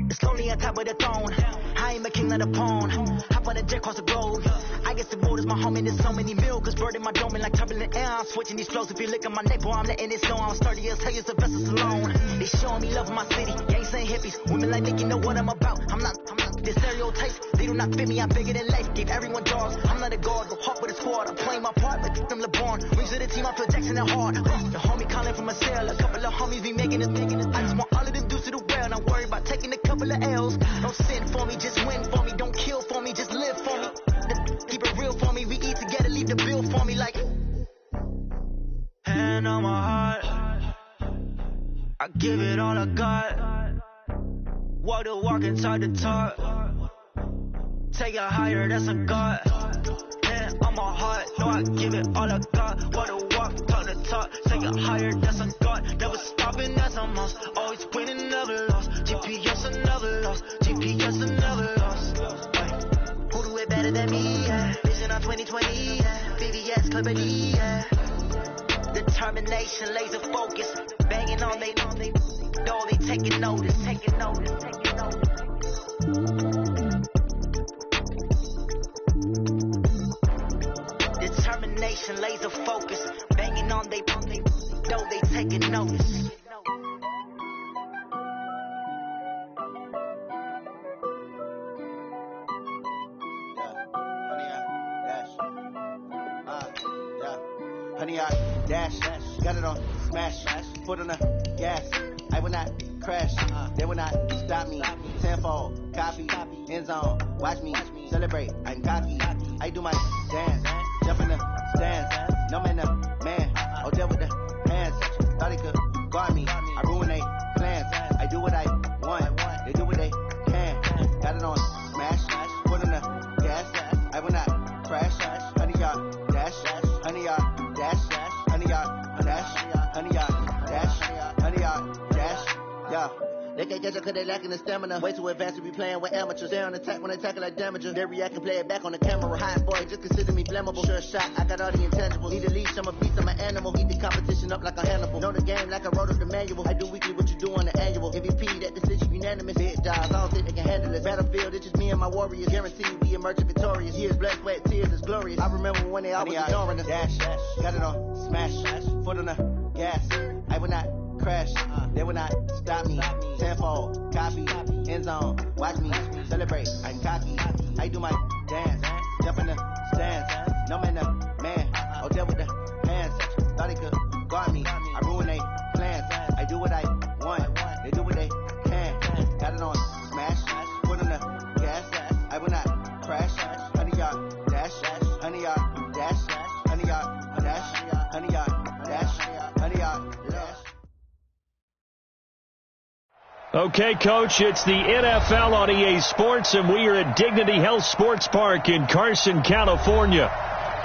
It's lonely on top of the throne. I ain't a king of the pawn. Hop on a jet across the globe. I guess the road is my home and there's so many milkers burning my dome like turbulent air. I'm switching these flows. If you look at my neck, boy, I'm letting it snow. I'm sturdy as hell, the vessels alone. They showing me love in my city. Gangs ain't hippies. Women like Nick, you know what I'm about. I'm not the stereotypes. They do not fit me. I'm bigger than life. Give everyone jaws. I'm not a guard. Go hard with a squad. I'm playing my part like I'm LeBron. Wings of the team. I feel Jackson and hard. The homie calling from a cell. A couple of homies be making it. I just want all of them dudes to the well. Don't worry about taking a couple of L's. Don't sin for me. Just win for me. Don't kill for me. Just live for me. Keep it real for me. We eat together. Leave the bill for me like. Hand on my heart. I give it all I got. Walk the walk and talk the talk. Take it higher, that's a God. Hand on my heart, no, I give it all I got. Walk the walk, talk the talk. Take it higher, that's a God. Never stopping, that's a must. Always winning, never lost. GPS, I never lost. GPS, I never lost. Who do it better than me? Yeah. Vision on 2020. Yeah. VVS, Clippity. Yeah. Determination, laser focus. Banging on they door, they taking notice. Determination, laser focus. Banging on they door, they taking notice. Honey, I dash, got it on smash, foot on the gas. I will not crash, they will not stop me. Tenfold, copy, end zone, watch me celebrate. I'm cocky, I do my dance, jump in the stands. No man, man, oh there with the hands. Thought he could guard me, I ruin they plans. I do what I want, they do what they can. Got it on smash, foot on the gas. I will not crash, honey, y'all dash, honey, y'all. Dash, honey, y'all, dash, honey, y'all, dash, honey, y'all, dash, yeah. They can't catch up cause they lacking the stamina. Way too advanced to be playing with amateurs. They on attack when they tackle like damagers. They react and play it back on the camera. High boy, just consider me flammable. Sure shot, I got all the intangibles. Need a leash, I'm a beast, I'm an animal. Eat the competition up like a Hannibal. Know the game like I wrote up the manual. I do weekly what you do on the annual. MVP, that decision unanimous. Big dogs, I don't think they can handle it. Battlefield, it's just me and my warriors. Guaranteed we emerge victorious. Years, blood, sweat, tears, is glorious. I remember when they always ignoring us. Dash, got it on smash, foot on the gas. I will not crash, they will not stop me. Tenfold, copy, end zone, watch me celebrate. I'm cocky, I do my dance, jump in the stands. No man, man, oh there with the hands. Thought he could guard me, I ruin they plans. I do what I want, they do what they can. Got it on smash, foot on the gas. I will not crash, honey y'all dash, honey y'all dash, honey y'all dash, honey y'all dash, honey y'all dash. Okay, Coach, it's the NFL on EA Sports, and we are at Dignity Health Sports Park in Carson, California.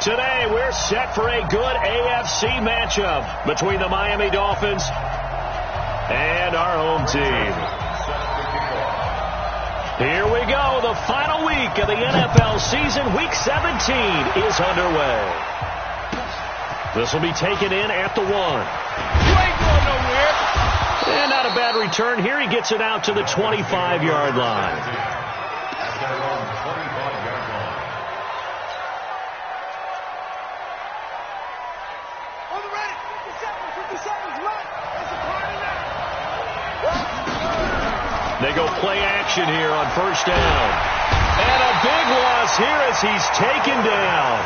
Today, we're set for a good AFC matchup between the Miami Dolphins and our home team. Here we go. The final week of the NFL season, Week 17, is underway. This will be taken in at the 1. Great going nowhere. And not a bad return here. He gets it out to the 25-yard line. On the ready. 50 seconds left. There's a party now. They go play action here on first down. And a big loss here as he's taken down.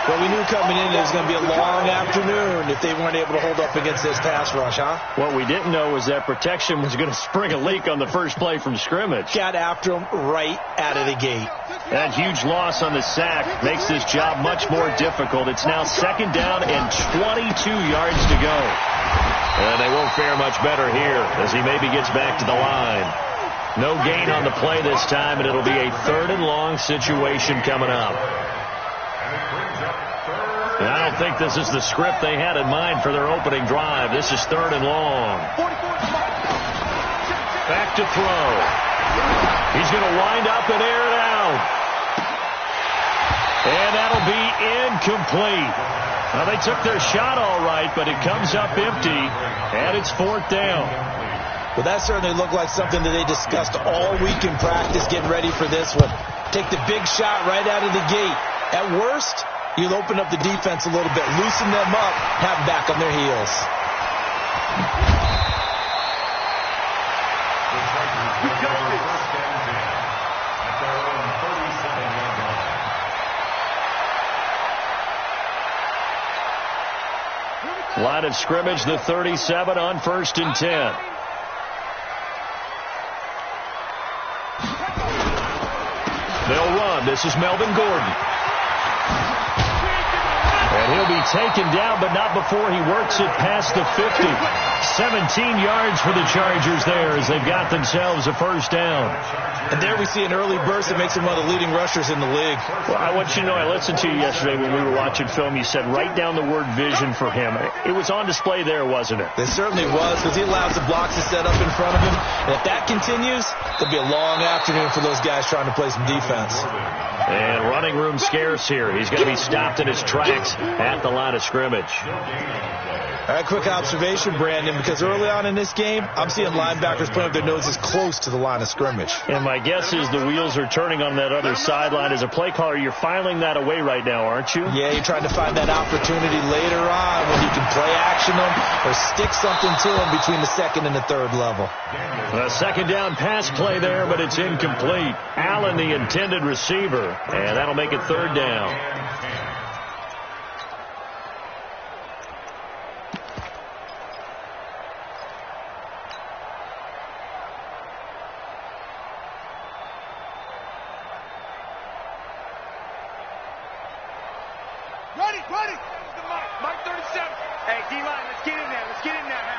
Well, we knew coming in it was going to be a long afternoon if they weren't able to hold up against this pass rush, huh? What we didn't know was that protection was going to spring a leak on the first play from scrimmage. Got after him right out of the gate. That huge loss on the sack makes this job much more difficult. It's now second down and 22 yards to go. And they won't fare much better here as he maybe gets back to the line. No gain on the play this time, and it'll be a third and long situation coming up. And I don't think this is the script they had in mind for their opening drive. This is third and long. Back to throw. He's going to wind up and air it out. And that'll be incomplete. Now, they took their shot all right, but it comes up empty, and it's 4th down. Well, that certainly looked like something that they discussed all week in practice, getting ready for this one. Take the big shot right out of the gate. At worst, you'll open up the defense a little bit, loosen them up, have them back on their heels. Line of scrimmage, the 37 on 1st and 10. They'll run. This is Melvin Gordon. And he'll be taken down, but not before he works it past the 50. 17 yards for the Chargers there as they've got themselves a 1st down. And there we see an early burst that makes him one of the leading rushers in the league. Well, I want you to know, I listened to you yesterday when we were watching film. You said write down the word vision for him. It was on display there, wasn't it? It certainly was, because he allows the blocks to set up in front of him. And if that continues, it'll be a long afternoon for those guys trying to play some defense. And running room scarce here. He's going to be stopped in his tracks at the line of scrimmage. All right, quick observation, Brandon, because early on in this game, I'm seeing linebackers putting up their noses close to the line of scrimmage. And my guess is the wheels are turning on that other sideline. As a play caller, you're filing that away right now, aren't you? Yeah, you're trying to find that opportunity later on when you can play action them or stick something to them between the 2nd and the 3rd level. A 2nd down pass play there, but it's incomplete. Allen, the intended receiver, and that'll make it 3rd down. Ready. Mike 37. Hey, D-line, let's get in there. Let's get in there, man.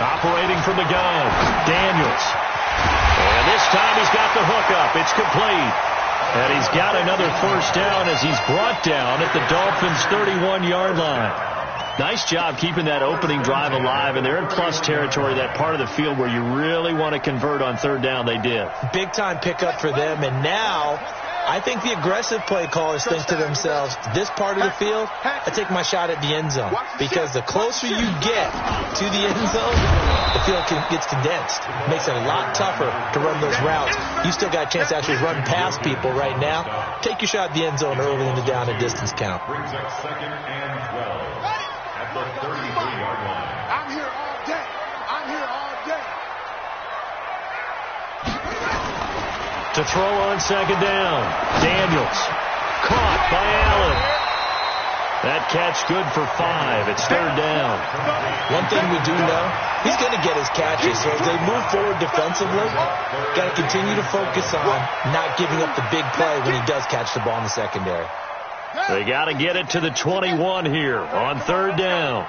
Operating from the gun, Daniels. And this time he's got the hook up. It's complete. And he's got another 1st down as he's brought down at the Dolphins' 31-yard line. Nice job keeping that opening drive alive, and they're in plus territory, that part of the field where you really want to convert on 3rd down. They did. Big-time pickup for them, and now I think the aggressive play callers think to themselves, this part of the field, I take my shot at the end zone, because the closer you get to the end zone, the field gets condensed. It makes it a lot tougher to run those routes. You still got a chance to actually run past people right now. Take your shot at the end zone early in the down and distance count. Brings up 2nd and 12 at the 33-yard line. I'm here all day. To throw on 2nd down, Daniels. Caught by Allen. That catch good for 5. It's 3rd down. One thing we do know, he's going to get his catches. So as they move forward defensively, got to continue to focus on not giving up the big play when he does catch the ball in the secondary. They got to get it to the 21 here on 3rd down.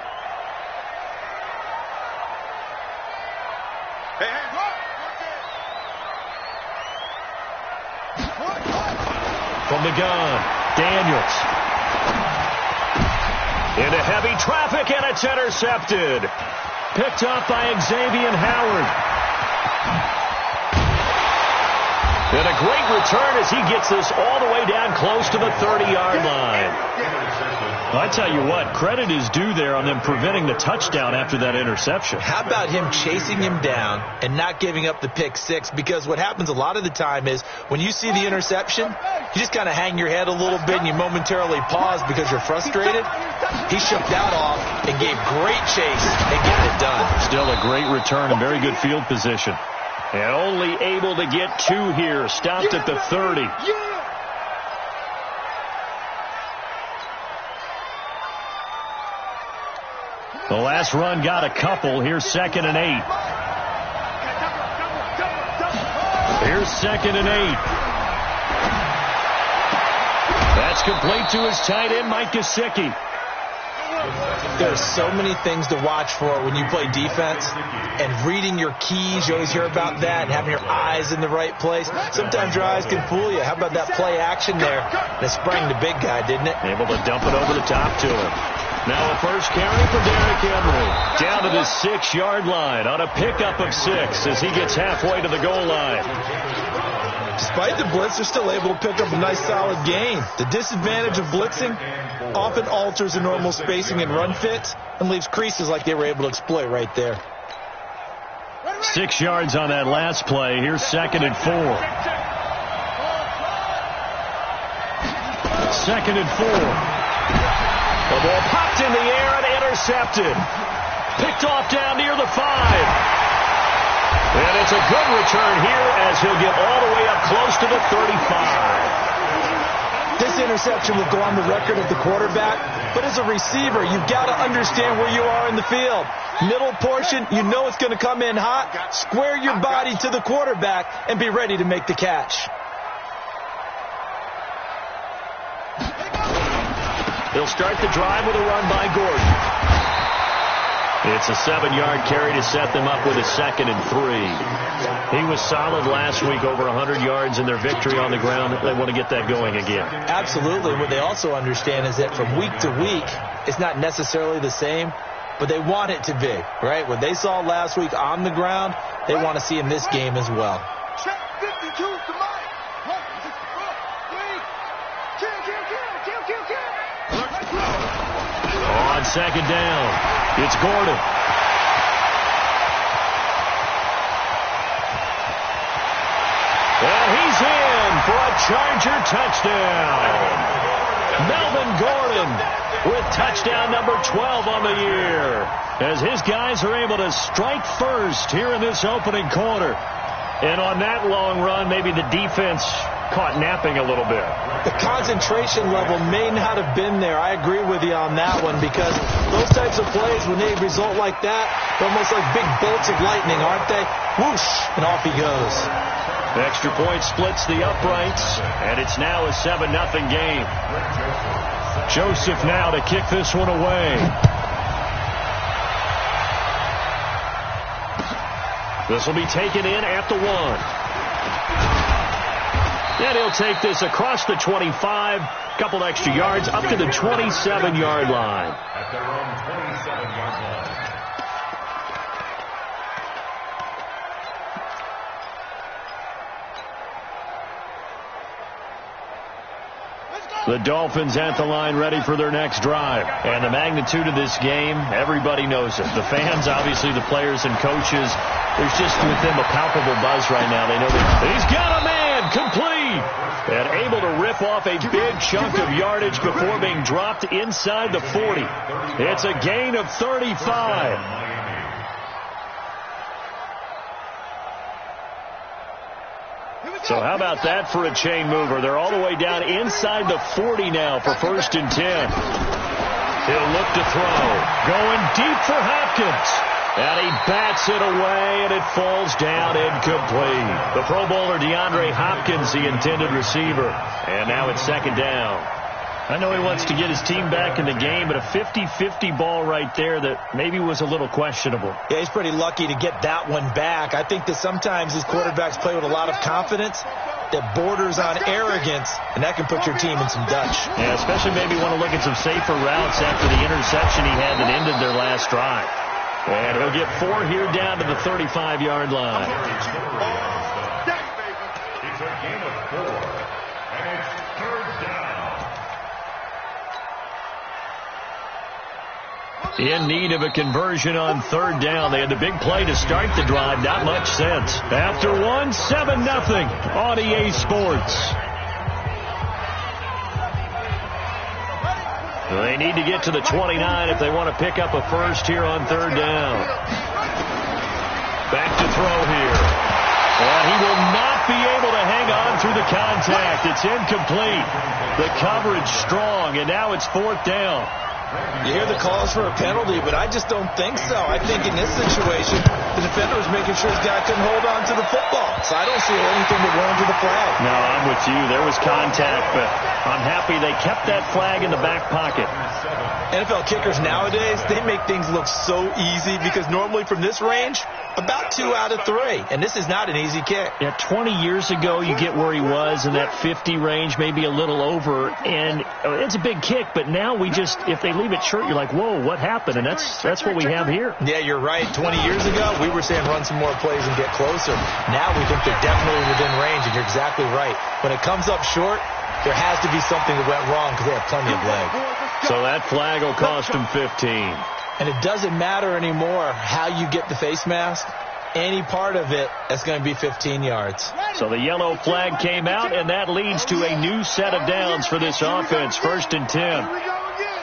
From the gun, Daniels. Into heavy traffic, and it's intercepted. Picked up by Xavier Howard. And a great return as he gets this all the way down close to the 30-yard line. Well, I tell you what, credit is due there on them preventing the touchdown after that interception. How about him chasing him down and not giving up the pick 6? Because what happens a lot of the time is when you see the interception, you just kind of hang your head a little bit and you momentarily pause because you're frustrated. He shook that off and gave great chase and got it done. Still a great return and very good field position. And only able to get 2 here. Stopped at the 30. The last run got a couple. Here's 2nd and 8. Here's 2nd and 8. That's complete to his tight end, Mike Gesicki. There are so many things to watch for when you play defense, and reading your keys. You always hear about that, and having your eyes in the right place. Sometimes your eyes can fool you. How about that play action there? And it sprang the big guy, didn't it? Able to dump it over the top to him. Now a first carry for Derrick Henry. Down to the 6-yard line on a pickup of 6 as he gets halfway to the goal line. Despite the blitz, they're still able to pick up a nice solid gain. The disadvantage of blitzing often alters the normal spacing and run fits and leaves creases like they were able to exploit right there. 6 yards on that last play. Here's 2nd and 4. 2nd and 4. The ball popped in the air and intercepted. Picked off down near the 5. And it's a good return here as he'll get all the way up close to the 35. This interception will go on the record of the quarterback, but as a receiver, you've got to understand where you are in the field. Middle portion, you know it's going to come in hot. Square your body to the quarterback and be ready to make the catch. They'll start the drive with a run by Gordon. It's a 7-yard carry to set them up with a 2nd and 3. He was solid last week, over 100 yards in their victory on the ground. They want to get that going again. Absolutely. What they also understand is that from week to week, it's not necessarily the same, but they want it to be, right? What they saw last week on the ground, they want to see in this game as well. Check 52 to Mike. 1, 2, 3. On 2nd down, it's Gordon. And he's in for a Charger touchdown. Melvin Gordon with touchdown number 12 on the year as his guys are able to strike first here in this opening quarter. And on that long run, maybe the defense caught napping a little bit. The concentration level may not have been there. I agree with you on that one, because those types of plays, when they result like that, they're almost like big bolts of lightning, aren't they? Whoosh, and off he goes. The extra point splits the uprights, and it's now a 7-0 game. Joseph now to kick this one away. This will be taken in at the 1. And he'll take this across the 25, couple extra yards up to the 27-yard line. At their own 27-yard line. The Dolphins at the line ready for their next drive. And the magnitude of this game, everybody knows it. The fans, obviously the players and coaches, there's just with them a palpable buzz right now. They know that he's got a man, complete, and able to rip off a big chunk of yardage before being dropped inside the 40. It's a gain of 35. So how about that for a chain mover? They're all the way down inside the 40 now for 1st and 10. He'll look to throw. Going deep for Hopkins. And he bats it away, and it falls down incomplete. The Pro Bowler DeAndre Hopkins, the intended receiver. And now it's 2nd down. I know he wants to get his team back in the game, but a 50-50 ball right there that maybe was a little questionable. Yeah, he's pretty lucky to get that one back. I think that sometimes these quarterbacks play with a lot of confidence that borders on arrogance, and that can put your team in some Dutch. Yeah, especially maybe want to look at some safer routes after the interception he had that ended their last drive. And he'll get 4 here down to the 35-yard line. It's a gain of 4, and it's 3rd down. In need of a conversion on 3rd down. They had the big play to start the drive. Not much sense. After 1, 7-0 on EA Sports. They need to get to the 29 if they want to pick up a first here on 3rd down. Back to throw here. And he will not be able to hang on through the contact. It's incomplete. The coverage strong, and now it's 4th down. You hear the calls for a penalty, but I just don't think so. I think in this situation, the defender was making sure his guy couldn't hold on to the football. So I don't see anything that warranted the flag. No, I'm with you. There was contact, but I'm happy they kept that flag in the back pocket. NFL kickers nowadays, they make things look so easy because normally from this range, about 2 out of 3. And this is not an easy kick. Yeah, 20 years ago, you get where he was in that 50 range, maybe a little over, and it's a big kick, but now we just, if they leave it short, you're like, whoa, what happened? And that's what we have here. Yeah, you're right. 20 years ago, we were saying run some more plays and get closer. Now we think they're definitely within range, and you're exactly right. When it comes up short, there has to be something that went wrong because they have plenty of leg. So that flag will cost him 15. And it doesn't matter anymore how you get the face mask. Any part of it, that's going to be 15 yards. So the yellow flag came out, and that leads to a new set of downs for this offense. 1st and 10. Here we go again.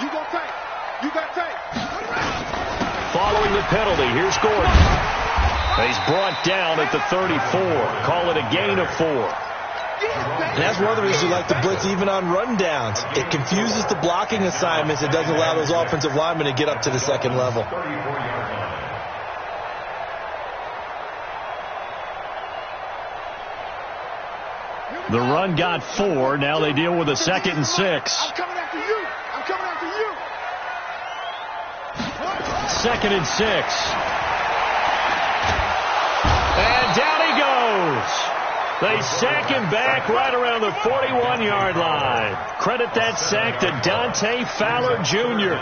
You got tape. You got tape. Following the penalty, here's Gordon. He's brought down at the 34. Call it a gain of 4. And that's one of the reasons you like to blitz even on rundowns. It confuses the blocking assignments. It doesn't allow those offensive linemen to get up to the second level. The run got 4. Now they deal with a 2nd and 6. I'm coming after you. I'm coming after you. 2nd and 6. And down he goes. They sack him back right around the 41-yard line. Credit that sack to Dante Fowler Jr.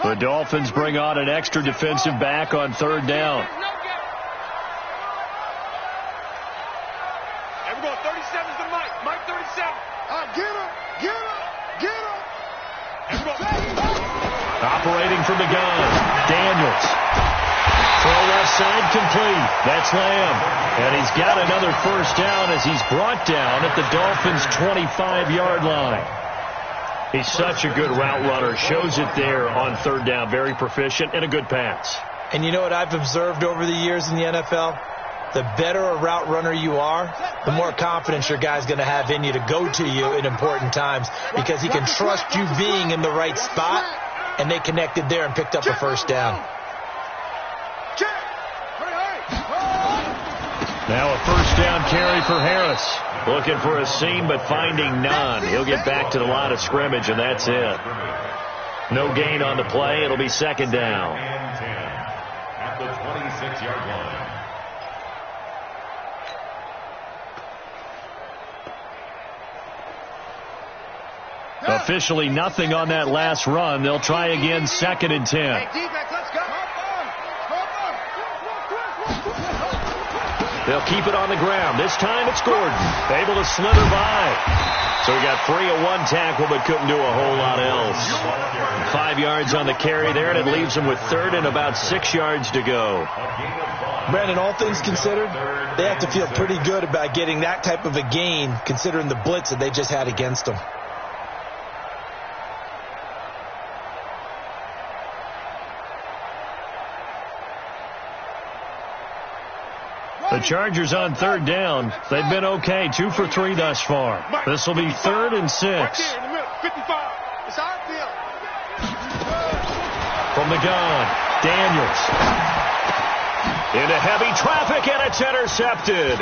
The Dolphins bring on an extra defensive back on 3rd down. Everyone, 37's the Mike. Mike 37. Get him. Get him. Get him. Everyone. Operating from the gun, Daniels. Throw left side complete. That's Lamb. And he's got another 1st down as he's brought down at the Dolphins' 25-yard line. He's such a good route runner. Shows it there on 3rd down. Very proficient and a good pass. And you know what I've observed over the years in the NFL? The better a route runner you are, the more confidence your guy's going to have in you to go to you in important times because he can trust you being in the right spot, and they connected there and picked up a 1st down. Now a 1st down carry for Harris. Looking for a seam, but finding none. He'll get back to the line of scrimmage, and that's it. No gain on the play. It'll be 2nd down. And 10 at the 26-yard line. Officially nothing on that last run. They'll try again, 2nd and 10. Hey, defense, let's go. They'll keep it on the ground. This time it's Gordon. Able to slither by. So he got free of 1 tackle, but couldn't do a whole lot else. 5 yards on the carry there, and it leaves him with 3rd and about 6 yards to go. Brandon, all things considered, they have to feel pretty good about getting that type of a gain considering the blitz that they just had against them. The Chargers on 3rd down. They've been okay, 2 for 3 thus far. This will be 3rd and 6. Right there in the middle, 55. It's our field. From the gun, Daniels. Into heavy traffic, and it's intercepted.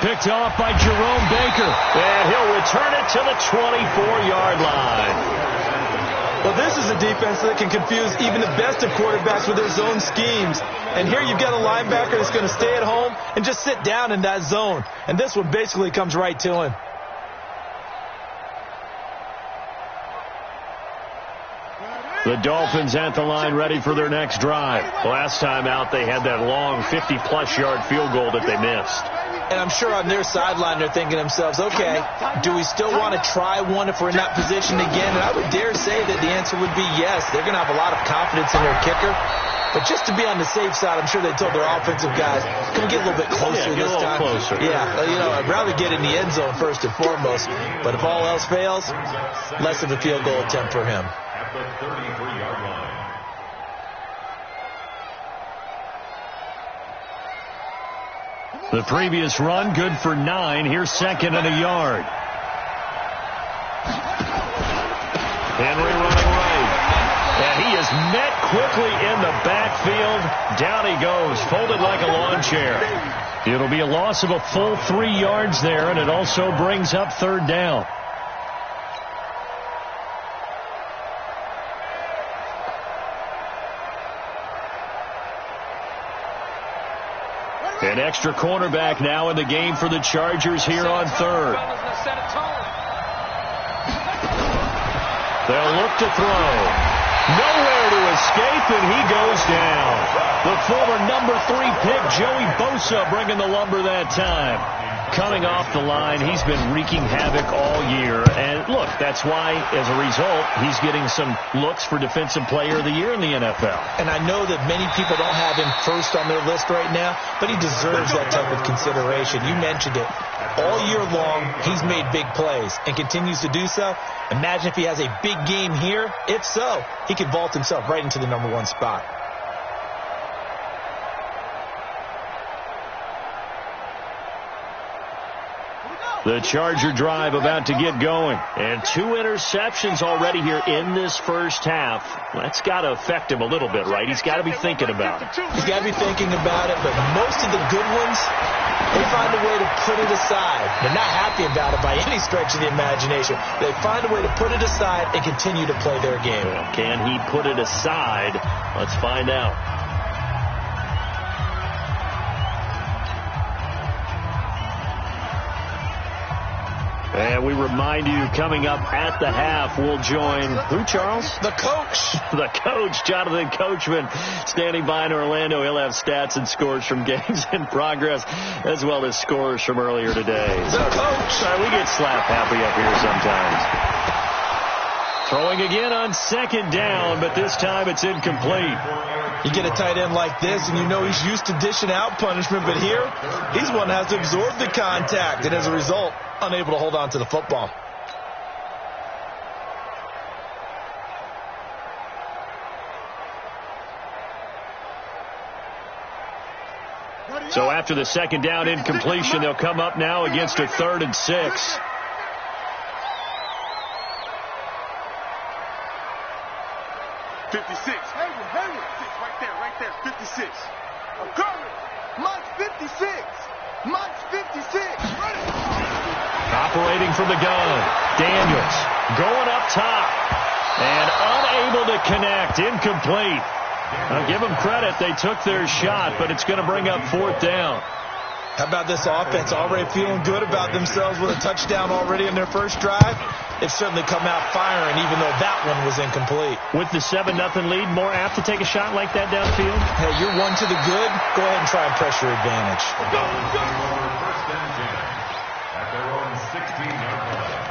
Picked off by Jerome Baker. And he'll return it to the 24-yard line. Well, this is a defense that can confuse even the best of quarterbacks with their zone schemes. And here you've got a linebacker that's going to stay at home and just sit down in that zone. And this one basically comes right to him. The Dolphins at the line ready for their next drive. Last time out, they had that long 50-plus yard field goal that they missed. And I'm sure on their sideline they're thinking to themselves, okay, do we still want to try one if we're in that position again? And I would dare say that the answer would be yes. They're going to have a lot of confidence in their kicker. But just to be on the safe side, I'm sure they told their offensive guys, can we get a little bit closer this time? Closer. Yeah, I'd rather get in the end zone first and foremost. But if all else fails, less of a field goal attempt for him. At the 33-yard line. The previous run, good for 9. Here's second and a yard. Henry running right. And he is met quickly in the backfield. Down he goes, folded like a lawn chair. It'll be a loss of a full 3 yards there, and it also brings up third down. An extra cornerback now in the game for the Chargers here on third. They'll look to throw. Nowhere to escape, and he goes down. The former number 3 pick, Joey Bosa, bringing the lumber that time. Coming off the line, he's been wreaking havoc all year. And look, that's why, as a result, he's getting some looks for Defensive Player of the Year in the NFL. And I know that many people don't have him first on their list right now, but he deserves that type of consideration. You mentioned it. All year long, he's made big plays and continues to do so. Imagine if he has a big game here. If so, he could vault himself right into the number 1 spot. The Charger drive about to get going. And 2 interceptions already here in this first half. That's got to affect him a little bit, right? He's got to be thinking about it. He's got to be thinking about it, but most of the good ones, they find a way to put it aside. They're not happy about it by any stretch of the imagination. They find a way to put it aside and continue to play their game. Well, can he put it aside? Let's find out. And we remind you, coming up at the half, we'll join who, Charles? The coach. The coach, Jonathan Coachman, standing by in Orlando. He'll have stats and scores from games in progress, as well as scores from earlier today. The coach. We get slap happy up here sometimes. Throwing again on second down, but this time it's incomplete. You get a tight end like this, and you know he's used to dishing out punishment, but here, he's one that has to absorb the contact, and as a result, unable to hold on to the football. So after the second down incompletion, they'll come up now against a 3rd and 6. Right there, 56. I'm coming. Mike's 56. Mike's 56. Operating from the gun. Daniels going up top and unable to connect. Incomplete. I'll give them credit. They took their shot, but it's going to bring up 4th down. How about this offense? Already feeling good about themselves with a touchdown already in their first drive. They've certainly come out firing, even though that one was incomplete. With the 7-0 lead, more apt to take a shot like that downfield? Hey, you're 1 to the good. Go ahead and try and press your advantage. First and 10 at their own 16-yard line.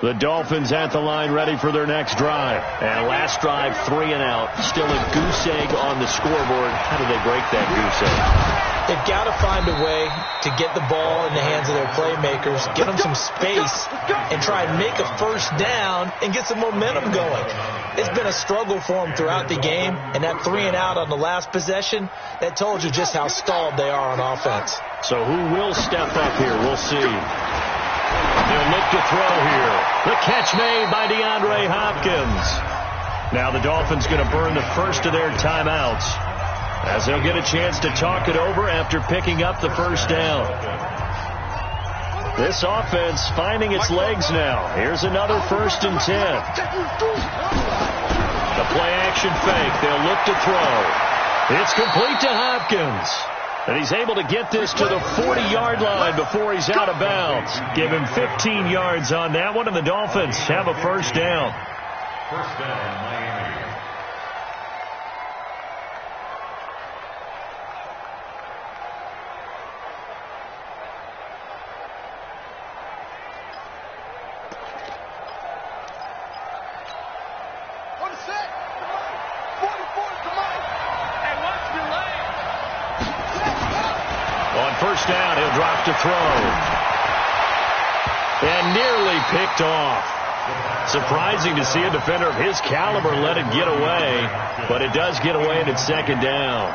The Dolphins at the line, ready for their next drive. And last drive, 3 and out. Still a goose egg on the scoreboard. How do they break that goose egg? They've got to find a way to get the ball in the hands of their playmakers, get them some space, and try and make a first down and get some momentum going. It's been a struggle for them throughout the game, and that 3 and out on the last possession, that told you just how stalled they are on offense. So who will step up here? We'll see. They'll look to throw here. The catch made by DeAndre Hopkins. Now the Dolphins going to burn the first of their timeouts, as they'll get a chance to talk it over after picking up the first down. This offense finding its legs now. Here's another 1st and 10. The play-action fake. They'll look to throw. It's complete to Hopkins. And he's able to get this to the 40-yard line before he's out of bounds. Give him 15 yards on that one, and the Dolphins have a first down. First down, Miami. On the set. 44 to Mike. And watch me land. On first down, he'll drop to throw. And nearly picked off. Surprising to see a defender of his caliber let it get away, but it does get away and it's second down.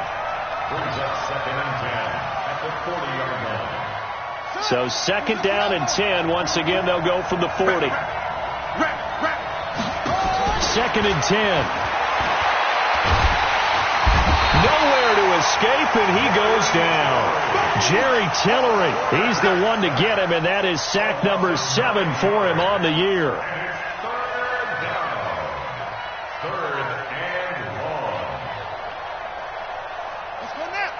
Brings up 2nd and 10 at the 40-yard line. So second down and 10. Once again, they'll go from the 40. Second and 10. Nowhere to escape, and he goes down. Jerry Tillery, he's the one to get him, and that is sack number 7 for him on the year. Third and long. Let's go now.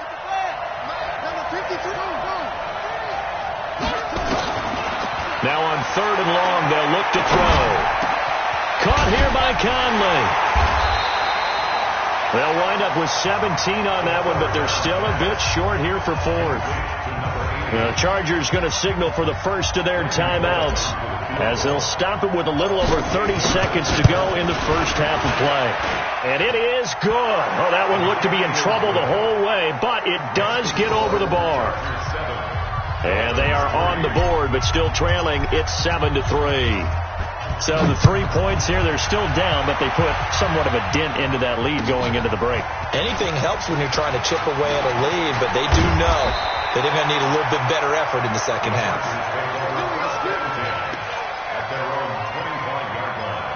Get the flag. Number 52. Now on 3rd and long, they'll look to throw. Caught here by Conley. They'll wind up with 17 on that one, but they're still a bit short here for 4th. The Chargers going to signal for the first of their timeouts as they'll stop it with a little over 30 seconds to go in the first half of play. And it is good. Oh, that one looked to be in trouble the whole way, but it does get over the bar. And they are on the board, but still trailing. It's 7-3. So the 3 points here, they're still down, but they put somewhat of a dent into that lead going into the break. Anything helps when you're trying to chip away at a lead, but they do know that they're going to need a little bit better effort in the second half. At their own 25-yard line.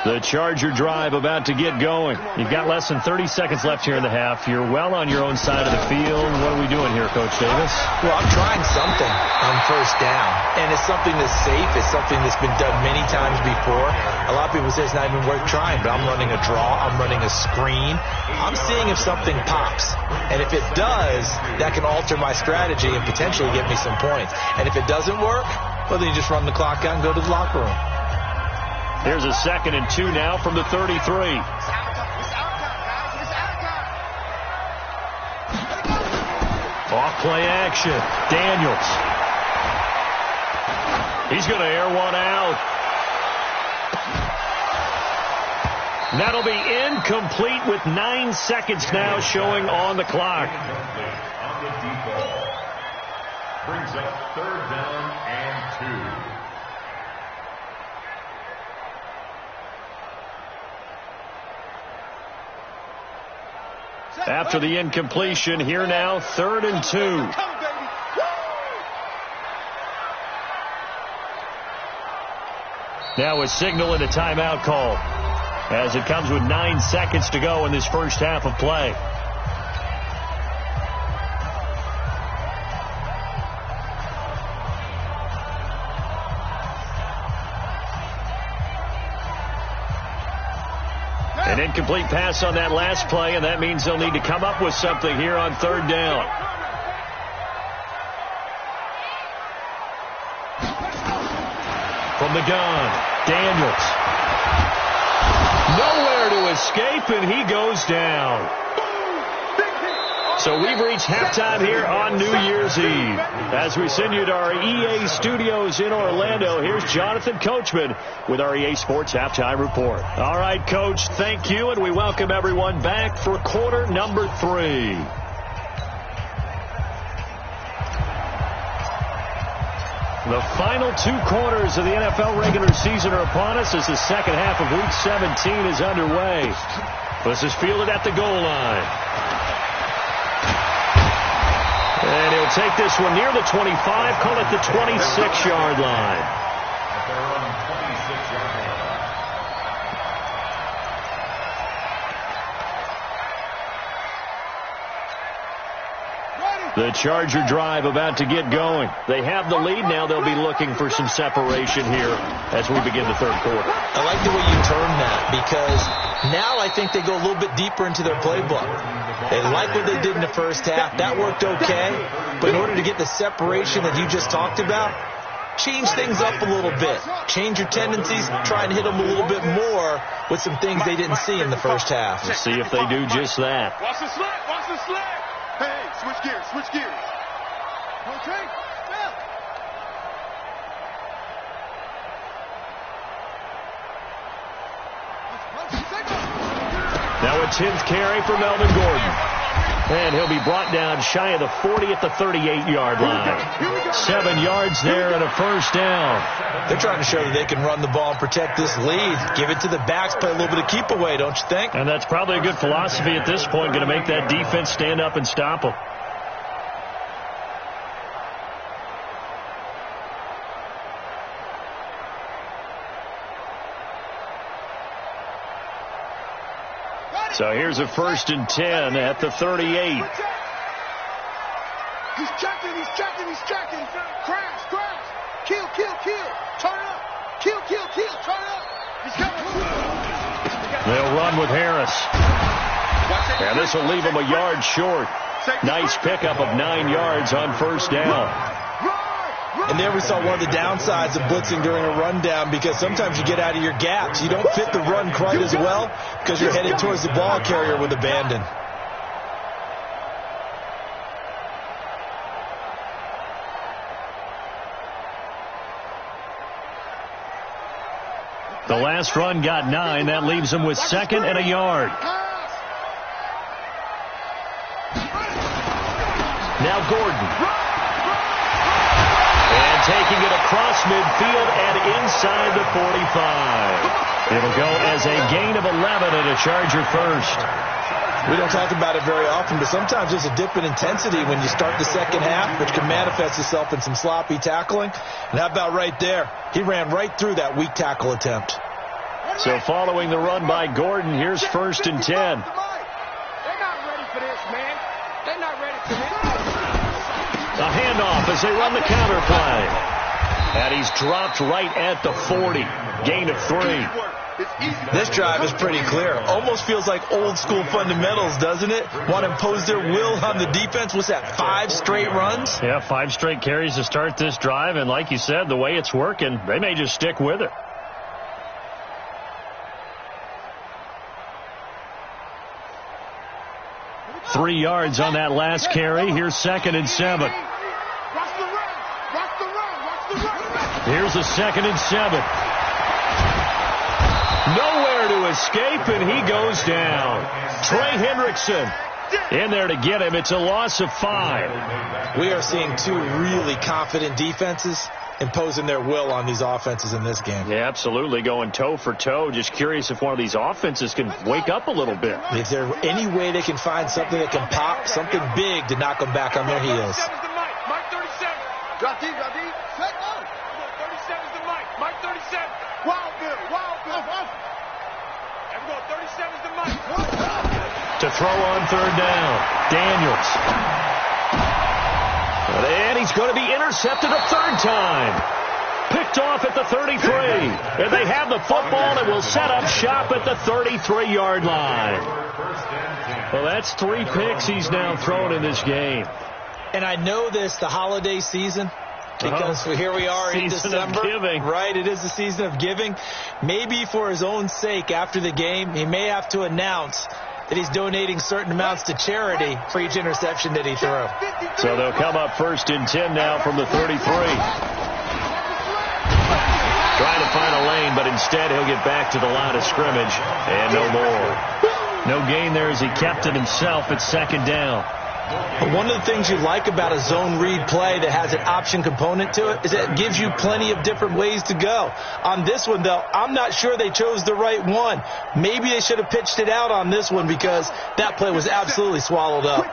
The Charger drive about to get going. You've got less than 30 seconds left here in the half. You're well on your own side of the field. What are we doing here, Coach Davis? Well, I'm trying something on first down, and it's something that's safe. It's something that's been done many times before. A lot of people say it's not even worth trying, but I'm running a draw. I'm running a screen. I'm seeing if something pops, and if it does, that can alter my strategy and potentially get me some points. And if it doesn't work, well, then you just run the clock out and go to the locker room. Here's a 2nd and 2 now from the 33. Off play action. Daniels. He's going to air one out. That'll be incomplete with 9 seconds now showing on the clock. On the deep ball. Brings up 3rd down and 2. After the incompletion, here now, 3rd and 2. Now a signal and a timeout call as it comes with 9 seconds to go in this first half of play. An incomplete pass on that last play, and that means they'll need to come up with something here on 3rd down. From the gun, Daniels. Nowhere to escape, and he goes down. So we've reached halftime here on New Year's Eve. As we send you to our EA studios in Orlando, here's Jonathan Coachman with our EA Sports Halftime Report. All right, Coach, thank you, and we welcome everyone back for quarter number 3. The final 2 quarters of the NFL regular season are upon us as the second half of Week 17 is underway. This is fielded at the goal line. And he'll take this one near the 25, call it the 26-yard line. At their own 26-yard line. The Charger drive about to get going. They have the lead. Now they'll be looking for some separation here as we begin the 3rd quarter. I like the way you term that, because now I think they go a little bit deeper into their playbook. They like what they did in the first half. That worked okay. But in order to get the separation that you just talked about, change things up a little bit. Change your tendencies. Try and hit them a little bit more with some things they didn't see in the first half. We'll see if they do just that. Watch the slide. Watch the slide. Hey, switch gears. Switch gears. Okay. Step. Now a 10th carry for Melvin Gordon. And he'll be brought down shy of the 40 at the 38-yard line. 7 yards there and a first down. They're trying to show that they can run the ball and protect this lead. Give it to the backs, play a little bit of keep away, don't you think? And that's probably a good philosophy at this point, going to make that defense stand up and stop them. So here's a 1st and 10 at the 38. He's checking. Crash. Kill. Turn up. Kill. Turn up. He's coming. They'll run with Harris. And this will leave him a yard short. Nice pickup of 9 yards on first down. And there we saw one of the downsides of blitzing during a rundown, because sometimes you get out of your gaps. You don't fit the run quite as well because you're headed towards the ball carrier with abandon. The last run got 9. That leaves him with 2nd and a yard. Now Gordon. And taking it across midfield and inside the 45. It'll go as a gain of 11 and a Charger first. We don't talk about it very often, but sometimes there's a dip in intensity when you start the second half, which can manifest itself in some sloppy tackling. And how about right there? He ran right through that weak tackle attempt. So following the run by Gordon, here's 1st and 10. They're not ready for this, man. They're not ready for this. A handoff as they run the counter play. And he's dropped right at the 40. Gain of 3. This drive is pretty clear. Almost feels like old school fundamentals, doesn't it? Want to impose their will on the defense. What's that, 5 straight runs? Yeah, 5 straight carries to start this drive. And like you said, the way it's working, they may just stick with it. Three yards on that last carry. Here's 2nd and 7. Here's a 2nd and 7. Nowhere to escape, and he goes down. Trey Hendrickson in there to get him. It's a loss of 5. We are seeing 2 really confident defenses imposing their will on these offenses in this game. Yeah, absolutely, going toe for toe. Just curious if one of these offenses can wake up a little bit. Is there any way they can find something that can pop, something big to knock them back on their heels? Mike 37. Drop deep. Set up. 37's the Mike. Mike 37. Wild Bill. And we go 37's the Mike. To throw on 3rd down. Daniels. And he's going to be intercepted a 3rd time. Picked off at the 33. And they have the football and will set up shop at the 33-yard line. Well, that's 3 picks he's now thrown in this game. And I know this, the holiday season, because here we are in December. Of giving. Right, it is the season of giving. Maybe for his own sake after the game, he may have to announce that he's donating certain amounts to charity for each interception that he threw. So they'll come up 1st and 10 now from the 33. Trying to find a lane, but instead he'll get back to the line of scrimmage. And no more. No gain there as he kept it himself at 2nd down. One of the things you like about a zone read play that has an option component to it is that it gives you plenty of different ways to go. On this one, though, I'm not sure they chose the right one. Maybe they should have pitched it out on this one because that play was absolutely swallowed up.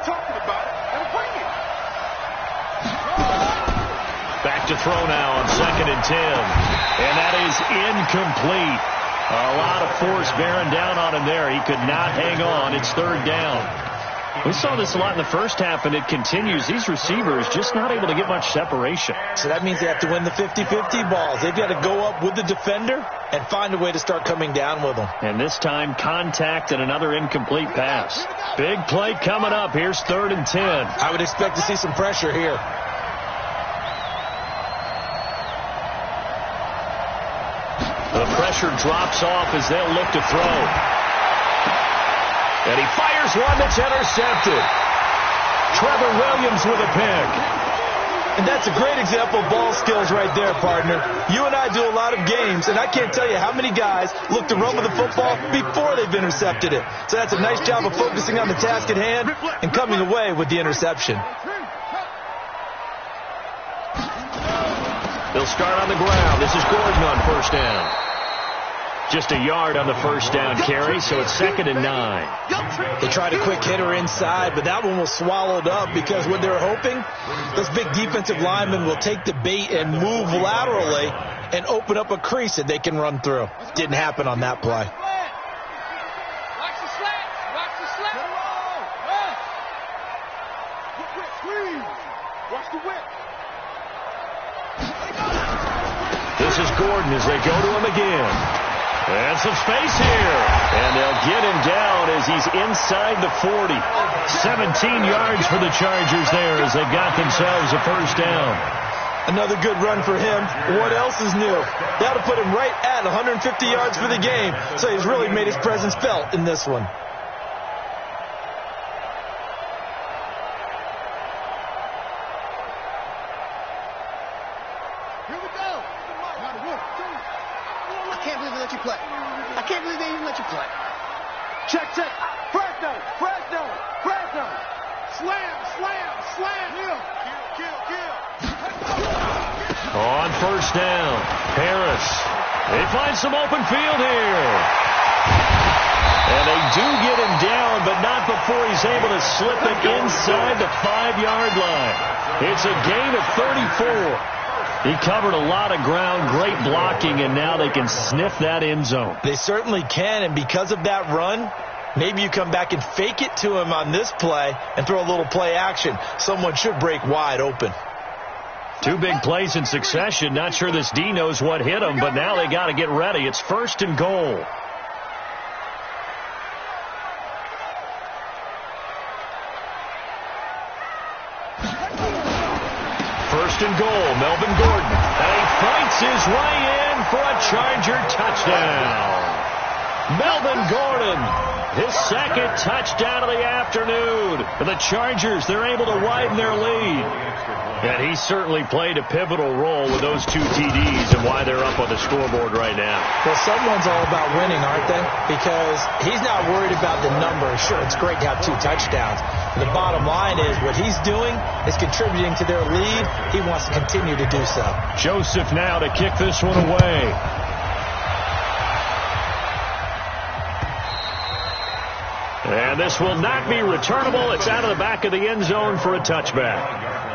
Back to throw now on 2nd and 10. And that is incomplete. A lot of force bearing down on him there. He could not hang on. It's 3rd down. We saw this a lot in the first half, and it continues. These receivers just not able to get much separation. So that means they have to win the 50-50 balls. They've got to go up with the defender and find a way to start coming down with them. And this time, contact and another incomplete pass. Big play coming up. Here's 3rd and 10. I would expect to see some pressure here. The pressure drops off as they'll look to throw. And he fires one that's intercepted. Trevor Williams with a pick. And that's a great example of ball skills right there, partner. You and I do a lot of games, and I can't tell you how many guys look to run with the football before they've intercepted it. So that's a nice job of focusing on the task at hand and coming away with the interception. They'll start on the ground. This is Gordon on first down. Just a yard on the first down carry, so it's 2nd and 9. They tried a quick hitter inside, but that one was swallowed up because what they're hoping, those big defensive linemen will take the bait and move laterally and open up a crease that they can run through. Didn't happen on that play. Watch the slats. Watch the slats. Watch the whip. This is Gordon as they go to him again. And some space here. And they'll get him down as he's inside the 40. 17 yards for the Chargers there as they got themselves a first down. Another good run for him. What else is new? That'll put him right at 150 yards for the game. So he's really made his presence felt in this one. Check. Fresno. Slam. Kill. On first down, Harris. They find some open field here. And they do get him down, but not before he's able to slip it inside the 5-yard line. It's a gain of 34. He covered a lot of ground, great blocking, and now they can sniff that end zone. They certainly can, and because of that run, maybe you come back and fake it to him on this play and throw a little play action. Someone should break wide open. 2 big plays in succession. Not sure this D knows what hit him, but now they got to get ready. It's 1st and goal. First and goal, Melvin Gordon. And he fights his way in for a Charger touchdown. Melvin Gordon, his 2nd touchdown of the afternoon. For the Chargers, they're able to widen their lead. And he certainly played a pivotal role with those 2 TDs and why they're up on the scoreboard right now. Well, someone's all about winning, aren't they? Because he's not worried about the numbers. Sure, it's great to have 2 touchdowns. But the bottom line is what he's doing is contributing to their lead. He wants to continue to do so. Joseph now to kick this one away. And this will not be returnable. It's out of the back of the end zone for a touchback.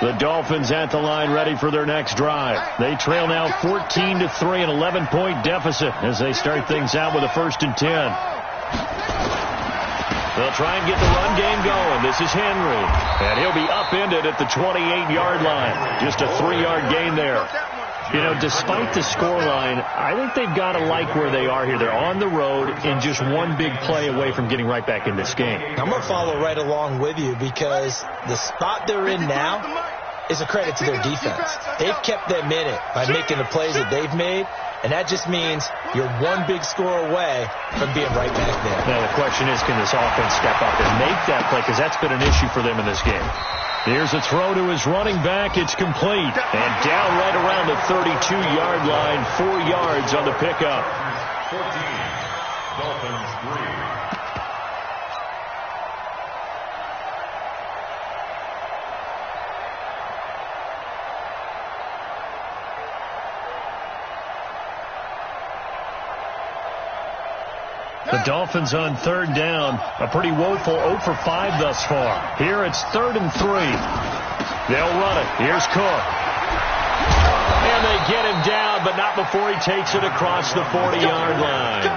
The Dolphins at the line ready for their next drive. They trail now 14-3, an 11-point deficit as they start things out with a 1st and 10. They'll try and get the run game going. This is Henry. And he'll be upended at the 28-yard line. Just a 3-yard gain there. You know, despite the scoreline, I think they've got to like where they are here. They're on the road and just one big play away from getting right back in this game. I'm going to follow right along with you because the spot they're in now is a credit to their defense. They've kept them in it by making the plays that they've made, and that just means you're one big score away from being right back there. Now, the question is, can this offense step up and make that play? Because that's been an issue for them in this game. Here's a throw to his running back. It's complete. And down right around the 32-yard line, 4 yards on the pickup. 14, Dolphins 3. The Dolphins on 3rd down. A pretty woeful 0 for 5 thus far. Here it's 3rd and 3. They'll run it. Here's Cook. And they get him down, but not before he takes it across the 40-yard line.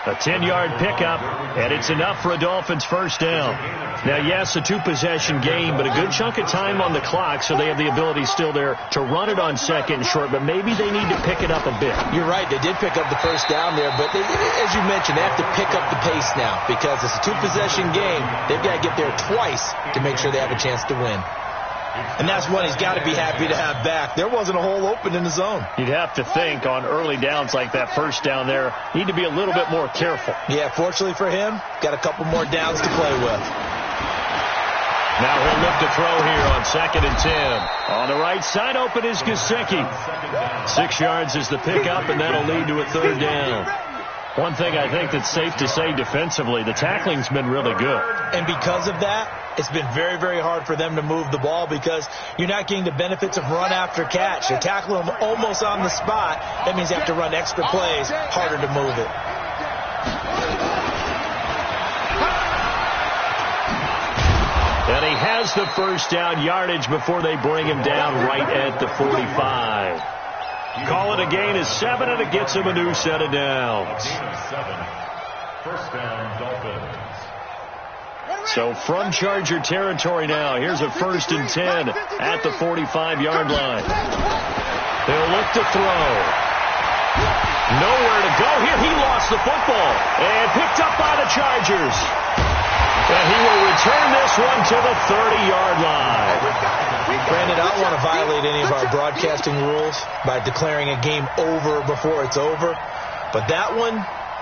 A 10-yard pickup, and it's enough for a Dolphins first down. Now, yes, a 2-possession game, but a good chunk of time on the clock, so they have the ability still there to run it on 2nd and short, but maybe they need to pick it up a bit. You're right. They did pick up the first down there, but as you mentioned, they have to pick up the pace now because it's a 2-possession game. They've got to get there twice to make sure they have a chance to win. And that's one he's got to be happy to have back. There wasn't a hole open in the zone. You'd have to think on early downs like that first down there, need to be a little bit more careful. Yeah, fortunately for him, got a couple more downs to play with. Now he'll look to throw here on 2nd and 10. On the right side open is Gesicki. 6 yards is the pickup, and that'll lead to a 3rd down. One thing I think that's safe to say defensively, the tackling's been really good. And because of that, it's been very, very hard for them to move the ball because you're not getting the benefits of run after catch. You're tackling them almost on the spot. That means you have to run extra plays, harder to move it. And he has the first down yardage before they bring him down right at the 45. Call it a gain of 7, and it gets him a new set of downs. First down, Dolphins. So from Charger territory now, here's a 1st and 10 at the 45-yard line. They'll look to throw. Nowhere to go here. He lost the football and picked up by the Chargers. And he will return this one to the 30-yard line. Brandon, I don't want to violate any of our broadcasting rules by declaring a game over before it's over. But that one,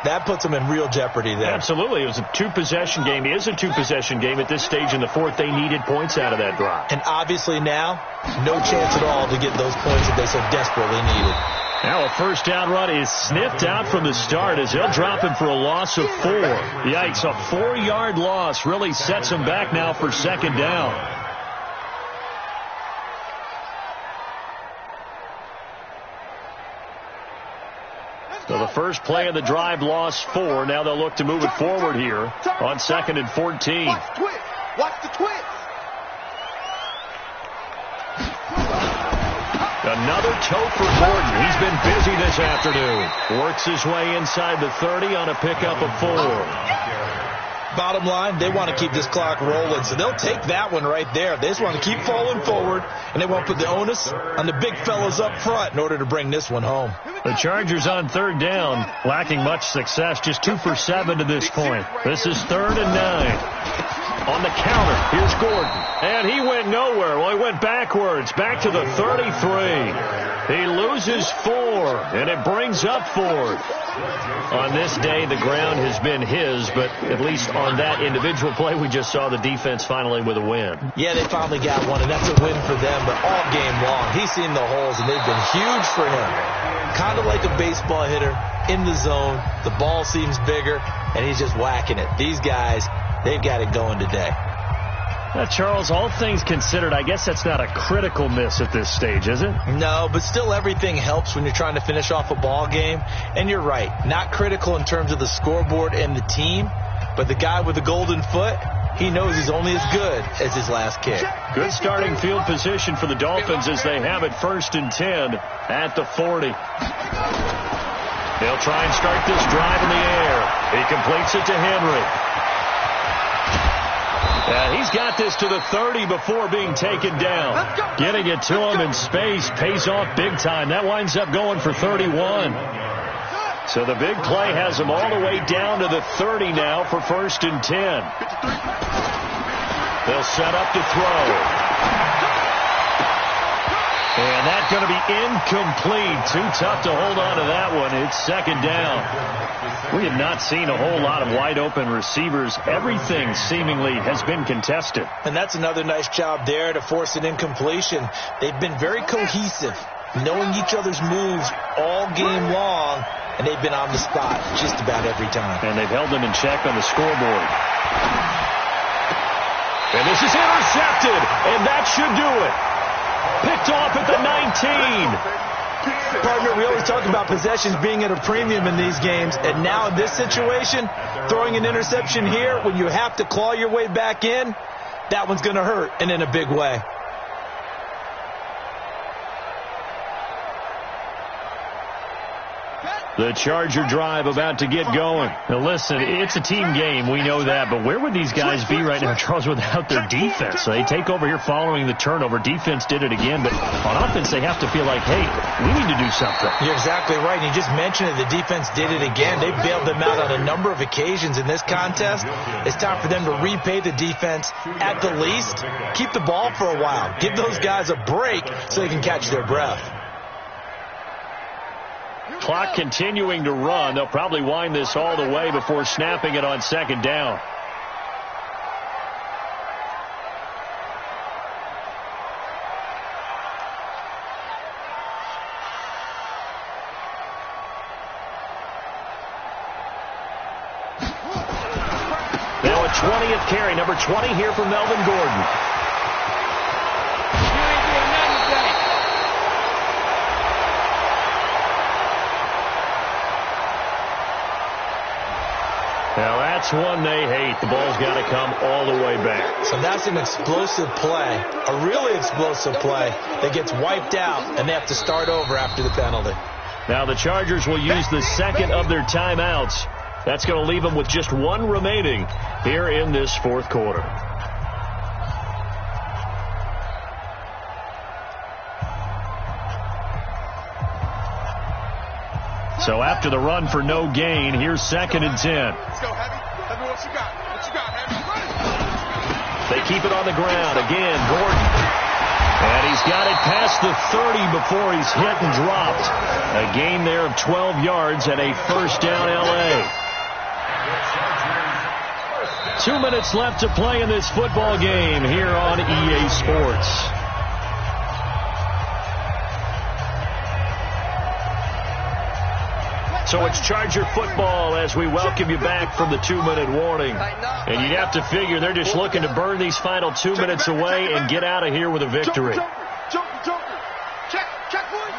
that puts them in real jeopardy there. Absolutely. It was a 2-possession game. It is a 2-possession game at this stage in the 4th. They needed points out of that drive. And obviously now, no chance at all to get those points that they so desperately needed. Now a first down run is sniffed out from the start as they'll drop him for a loss of 4. Yikes, a 4-yard loss really sets him back now for 2nd down. So the first play of the drive lost 4. Now they'll look to move it forward here on 2nd and 14. Watch the twist. Another tote for Gordon. He's been busy this afternoon. Works his way inside the 30 on a pickup of 4. Bottom line, they want to keep this clock rolling, so they'll take that one right there. They just want to keep falling forward, and they want to put the onus on the big fellas up front in order to bring this one home. The Chargers on 3rd down, lacking much success, just 2 for 7 to this point. This is 3rd and 9. On the counter, here's Gordon. And he went nowhere. Well, he went backwards, back to the 33. He loses 4, and it brings up 4th. On this day, the ground has been his, but at least on that individual play, we just saw the defense finally with a win. Yeah, they finally got one, and that's a win for them, but all game long, he's seen the holes, and they've been huge for him. Kind of like a baseball hitter in the zone. The ball seems bigger, and he's just whacking it. These guys, they've got it going today. Charles, all things considered, I guess that's not a critical miss at this stage, is it? No, but still everything helps when you're trying to finish off a ball game. And you're right, not critical in terms of the scoreboard and the team, but the guy with the golden foot, he knows he's only as good as his last kick. Good starting field position for the Dolphins as they have it 1st and 10 at the 40. They'll try and start this drive in the air. He completes it to Henry. He's got this to the 30 before being taken down. Getting it to him in space pays off big time. That winds up going for 31. So the big play has him all the way down to the 30 now for 1st and 10. They'll set up to throw. And that's going to be incomplete. Too tough to hold on to that one. It's 2nd down. We have not seen a whole lot of wide open receivers. Everything seemingly has been contested. And that's another nice job there to force an incompletion. They've been very cohesive, knowing each other's moves all game long, and they've been on the spot just about every time. And they've held them in check on the scoreboard. And this is intercepted, and that should do it. Picked off at the 19. Partner, we always talk about possessions being at a premium in these games, and now in this situation, throwing an interception here when you have to claw your way back in, that one's going to hurt, and in a big way. The Charger drive about to get going. Now listen, it's a team game, we know that, but where would these guys be right now, Charles, without their defense? They take over here following the turnover. Defense did it again, but on offense they have to feel like, hey, we need to do something. You're exactly right. You just mentioned it. The defense did it again. They bailed them out on a number of occasions in this contest. It's time for them to repay the defense at the least. Keep the ball for a while. Give those guys a break so they can catch their breath. Clock continuing to run. They'll probably wind this all the way before snapping it on second down. Now a 20th carry, number 20 here for Melvin Gordon. Now that's one they hate. The ball's got to come all the way back. So that's an explosive play, a really explosive play that gets wiped out, and they have to start over after the penalty. Now the Chargers will use the second of their timeouts. That's going to leave them with just one remaining here in this fourth quarter. So after the run for no gain, here's 2nd and 10. Let's go, Heavy. Heavy, what you got? What you got, Heavy? They keep it on the ground. Again, Gordon. And he's got it past the 30 before he's hit and dropped. A gain there of 12 yards and a first down, L.A. 2 minutes left to play in this football game here on EA Sports. So it's Charger football as we welcome you back from the 2-minute warning. And you'd have to figure they're just looking to burn these final 2 minutes away and get out of here with a victory. Joker. Check, boy.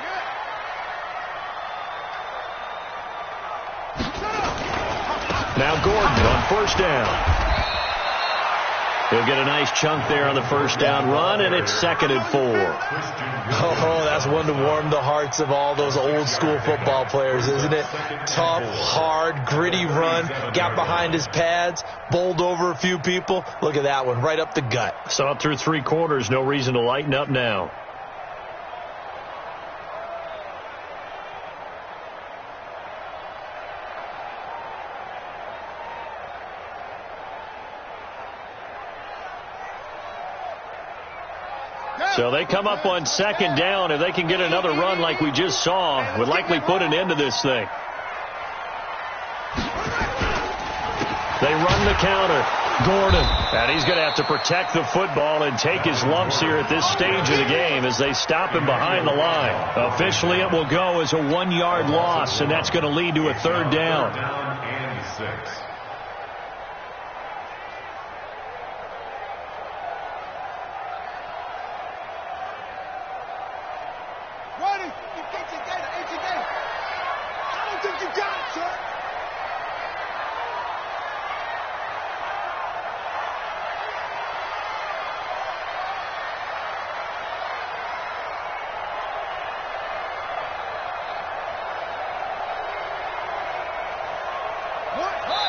Now Gordon on first down. He'll get a nice chunk there on the first down run, and it's 2nd and 4. Oh, that's one to warm the hearts of all those old school football players, isn't it? Tough, hard, gritty run, got behind his pads, bowled over a few people. Look at that one, right up the gut. So up through 3 quarters, no reason to lighten up now. So they come up on 2nd down. If they can get another run like we just saw, would likely put an end to this thing. They run the counter. Gordon. And he's going to have to protect the football and take his lumps here at this stage of the game as they stop him behind the line. Officially, it will go as a 1-yard loss, and that's going to lead to a 3rd down. 3rd down and 6.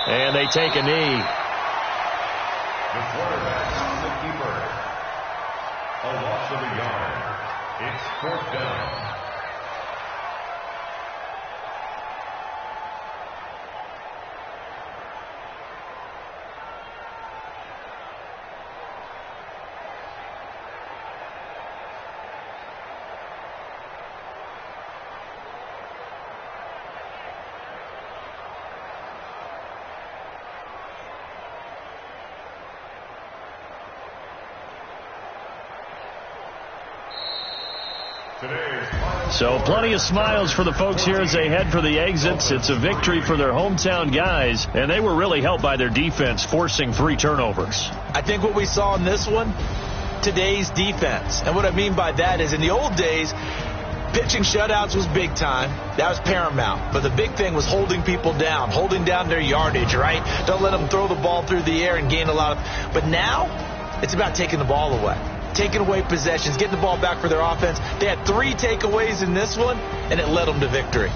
And they take a knee. The quarterback on the keeper. A loss of a yard. It's 4th down. So plenty of smiles for the folks here as they head for the exits. It's a victory for their hometown guys, and they were really helped by their defense, forcing 3 turnovers. I think what we saw in this one, today's defense. And what I mean by that is in the old days, pitching shutouts was big time. That was paramount. But the big thing was holding people down, holding down their yardage, right? Don't let them throw the ball through the air and gain a lot of. But now, it's about taking the ball away. Taking away possessions, getting the ball back for their offense. They had 3 takeaways in this one, and it led them to victory.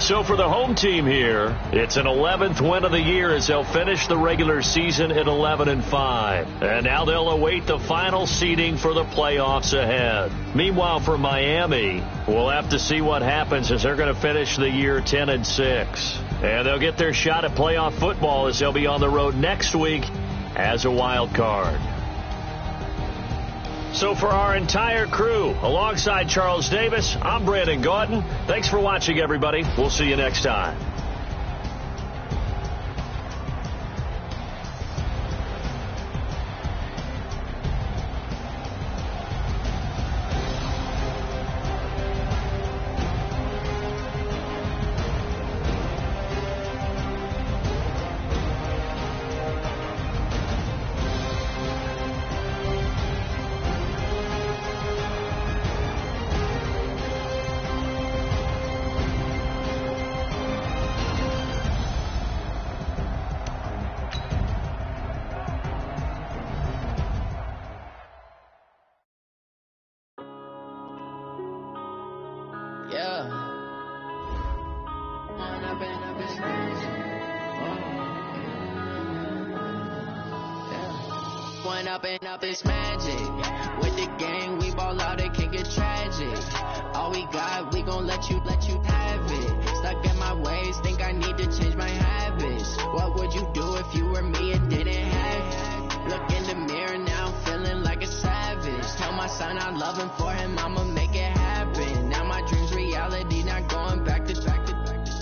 So for the home team here, it's an 11th win of the year as they'll finish the regular season at 11-5. And now they'll await the final seeding for the playoffs ahead. Meanwhile, for Miami, we'll have to see what happens as they're going to finish the year 10-6. And they'll get their shot at playoff football as they'll be on the road next week as a wild card. So for our entire crew, alongside Charles Davis, I'm Brandon Gaudin. Thanks for watching, everybody. We'll see you next time. Up it's magic. With the gang, we ball out, it can get tragic. All we got, we gon' let you have it. Stuck in my ways, think I need to change my habits. What would you do if you were me and didn't have it? Look in the mirror now, feeling like a savage. Tell my son I love him, for him I'ma make it happen. Now my dream's reality, not going back to.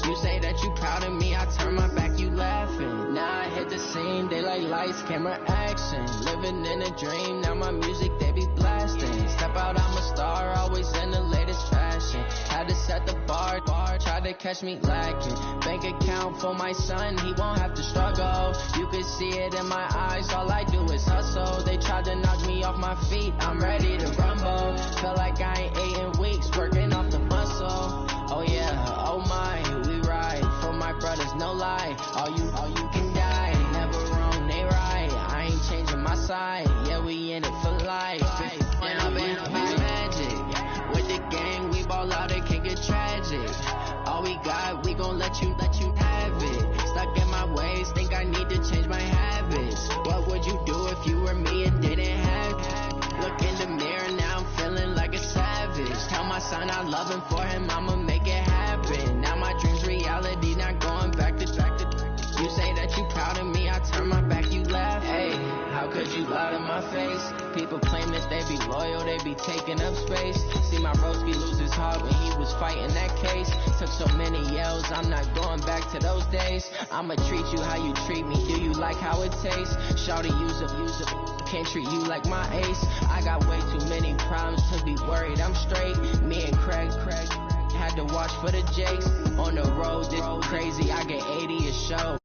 You say that you proud of me, I turn my back, you laughing. Now I hit the scene, they like lights, camera, action. Living in a dream, now my music, they be blasting. Step out, I'm a star, always in the latest fashion. Had to set the bar, try to catch me lacking. Bank account for my son, he won't have to struggle. You can see it in my eyes, all I do is hustle. They tried to knock me off my feet, I'm ready to rumble. Feel like I ain't ate in weeks, working off the muscle. Oh yeah, oh my, we ride for my brothers, no lie. All you can die, never wrong, they right. I ain't changing my side, yeah, we in it for life. When I'm in a magic, with the gang, we ball out, it can get tragic. All we got, we gon' let you have it. Stuck in my ways, think I need to change my habits. What would you do if you were me and didn't have it? Look in the mirror now, I'm feeling like a savage. Tell my son I love him, for him I'ma make it happen. Now my dream's reality, not going back to. You say that you proud of me, I turn my back, you laugh. Hey, how could you lie to my face? People claim that they be loyal, they be taking up space. See my Broski lose his heart when he was fighting that case. Took so many yells, I'm not going back to those days. I'ma treat you how you treat me, do you like how it tastes? Shawty, use up, can't treat you like my ace. I got way too many problems to be worried, I'm straight. Me and Craig had to watch for the Jakes. On the road, this crazy, I get 80 a show.